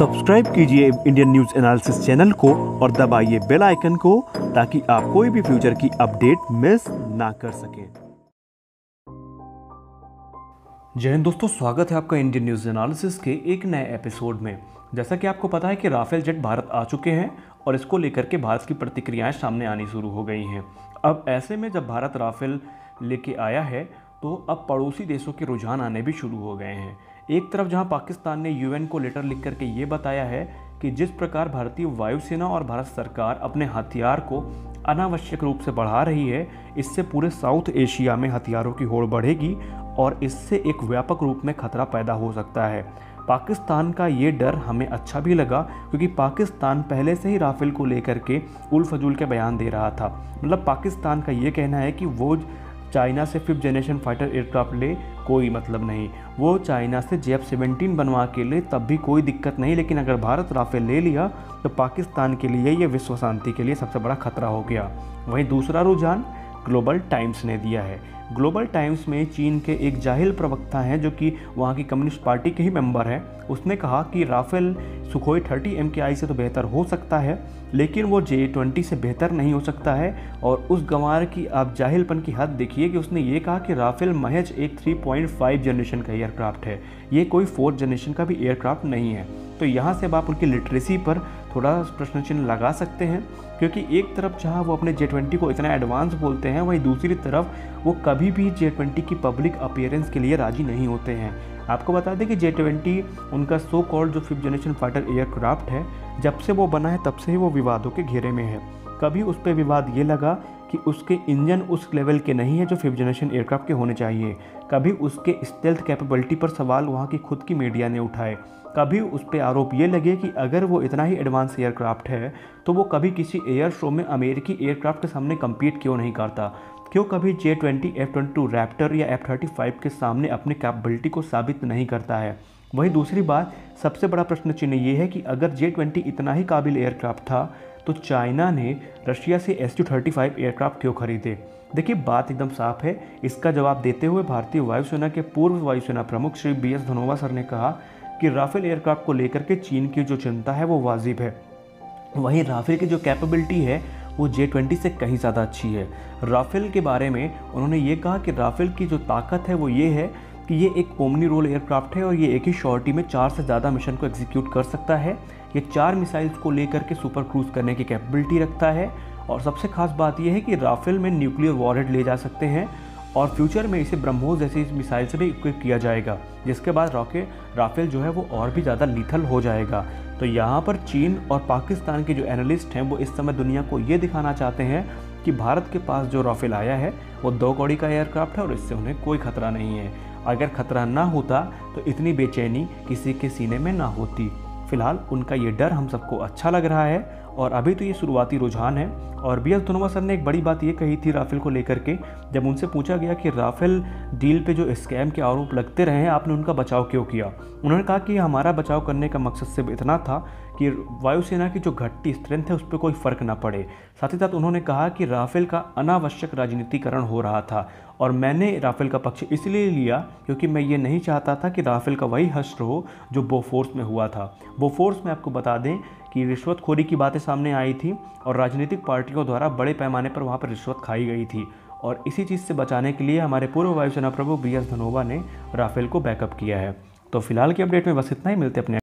Subscribe कीजिए Indian news analysis channel को और दबाइए बेल आइकन को ताकि आप कोई भी फ्यूचर की अपडेट मिस ना कर सकें। जय हिंद दोस्तों, स्वागत है आपका इंडियन न्यूज एनालिसिस के एक नए एपिसोड में। जैसा कि आपको पता है कि राफेल जेट भारत आ चुके हैं और इसको लेकर के भारत की प्रतिक्रियाएं सामने आनी शुरू हो गई हैं। अब ऐसे में जब भारत राफेल लेके आया है तो अब पड़ोसी देशों के रुझान आने भी शुरू हो गए हैं। एक तरफ जहां पाकिस्तान ने यूएन को लेटर लिख करके ये बताया है कि जिस प्रकार भारतीय वायुसेना और भारत सरकार अपने हथियार को अनावश्यक रूप से बढ़ा रही है, इससे पूरे साउथ एशिया में हथियारों की होड़ बढ़ेगी और इससे एक व्यापक रूप में खतरा पैदा हो सकता है। पाकिस्तान का ये डर हमें अच्छा भी लगा क्योंकि पाकिस्तान पहले से ही राफेल को लेकर के उल फजूल के बयान दे रहा था। मतलब पाकिस्तान का ये कहना है कि वो चाइना से 5th जनरेशन फाइटर एयरक्राफ्ट ले, कोई मतलब नहीं। वो चाइना से JF-17 बनवा के ले, तब भी कोई दिक्कत नहीं, लेकिन अगर भारत राफेल ले लिया तो पाकिस्तान के लिए ये विश्व शांति के लिए सबसे बड़ा खतरा हो गया। वहीं दूसरा रुझान ग्लोबल टाइम्स ने दिया है। ग्लोबल टाइम्स में चीन के एक जाहिल प्रवक्ता हैं जो कि वहाँ की कम्युनिस्ट पार्टी के ही मेंबर हैं। उसने कहा कि राफेल सुखोई 30 MKI से तो बेहतर हो सकता है, लेकिन वो J-20 से बेहतर नहीं हो सकता है। और उस गंवार की आप जाहिलपन की हद देखिए कि उसने ये कहा कि राफेल महज एक 3.5 जनरेशन का एयरक्राफ्ट है, ये कोई 4th जनरेशन का भी एयरक्राफ्ट नहीं है। तो यहाँ से आप उनकी लिटरेसी पर थोड़ा प्रश्न चिन्ह लगा सकते हैं, क्योंकि एक तरफ जहाँ वो अपने J-20 को इतना एडवांस बोलते हैं, वहीं दूसरी तरफ वो कभी भी J-20 की पब्लिक अपीयरेंस के लिए राजी नहीं होते हैं। आपको बता दें कि J-20 उनका सो कॉल्ड जो 5th जनरेशन फाइटर एयरक्राफ्ट है, जब से वो बना है तब से ही वो विवादों के घेरे में है। कभी उस पर विवाद ये लगा कि उसके इंजन उस लेवल के नहीं है जो 5th जनरेशन एयरक्राफ्ट के होने चाहिए। कभी उसके स्टेल्थ कैपेबिलिटी पर सवाल वहाँ की खुद की मीडिया ने उठाए। कभी उस पर आरोप ये लगे कि अगर वो इतना ही एडवांस एयरक्राफ्ट है तो वो कभी किसी एयर शो में अमेरिकी एयरक्राफ्ट के सामने कम्पीट क्यों नहीं करता, क्यों कभी J-20, F-22 रैप्टर या F-35 के सामने अपनी कैपेबिलिटी को साबित नहीं करता है। वहीं दूसरी बात, सबसे बड़ा प्रश्न चिन्ह ये है कि अगर J-20 इतना ही काबिल एयरक्राफ्ट था तो चाइना ने रशिया से Su-35 एयरक्राफ्ट क्यों खरीदे। देखिए, बात एकदम साफ है। इसका जवाब देते हुए भारतीय वायुसेना के पूर्व वायुसेना प्रमुख श्री BS धनोवा सर ने कहा कि राफेल एयरक्राफ्ट को लेकर के चीन की जो चिंता है वो वाजिब है। वहीं राफेल की जो कैपेबिलिटी है वो J-20 से कहीं ज़्यादा अच्छी है। राफेल के बारे में उन्होंने ये कहा कि राफेल की जो ताकत है वो ये है कि ये एक ओमनी रोल एयरक्राफ्ट है और ये एक ही शॉर्टी में 4 से ज़्यादा मिशन को एग्जीक्यूट कर सकता है। ये 4 मिसाइल्स को लेकर के सुपर क्रूज करने की कैपेबिलिटी रखता है। और सबसे खास बात यह है कि राफेल में न्यूक्लियर वॉरहेड ले जा सकते हैं और फ्यूचर में इसे ब्रह्मोस जैसी इस मिसाइल से भी इक्विप किया जाएगा, जिसके बाद राफेल जो है वो और भी ज़्यादा लीथल हो जाएगा। तो यहाँ पर चीन और पाकिस्तान के जो एनालिस्ट हैं वो इस समय दुनिया को ये दिखाना चाहते हैं कि भारत के पास जो राफेल आया है वो 2 कौड़ी का एयरक्राफ्ट है और इससे उन्हें कोई खतरा नहीं है। अगर खतरा ना होता तो इतनी बेचैनी किसी के सीने में ना होती। फिलहाल उनका ये डर हम सबको अच्छा लग रहा है और अभी तो ये शुरुआती रुझान है। और BS धनोवा सर ने एक बड़ी बात ये कही थी राफेल को लेकर के, जब उनसे पूछा गया कि राफेल डील पे जो स्कैम के आरोप लगते रहे हैं, आपने उनका बचाव क्यों किया। उन्होंने कहा कि हमारा बचाव करने का मकसद सिर्फ इतना था कि वायुसेना की जो घटती स्ट्रेंथ है उस पर कोई फ़र्क ना पड़े। साथ ही साथ उन्होंने कहा कि राफेल का अनावश्यक राजनीतिकरण हो रहा था और मैंने राफेल का पक्ष इसलिए लिया क्योंकि मैं ये नहीं चाहता था कि राफेल का वही हश्र हो जो बोफोर्स में हुआ था। बोफोर्स में आपको बता दें कि रिश्वतखोरी की बातें सामने आई थी और राजनीतिक पार्टियों द्वारा बड़े पैमाने पर वहाँ पर रिश्वत खाई गई थी। और इसी चीज़ से बचाने के लिए हमारे पूर्व वायुसेना प्रमुख BS धनोवा ने राफेल को बैकअप किया है। तो फिलहाल की अपडेट में बस इतना ही। मिलते अपने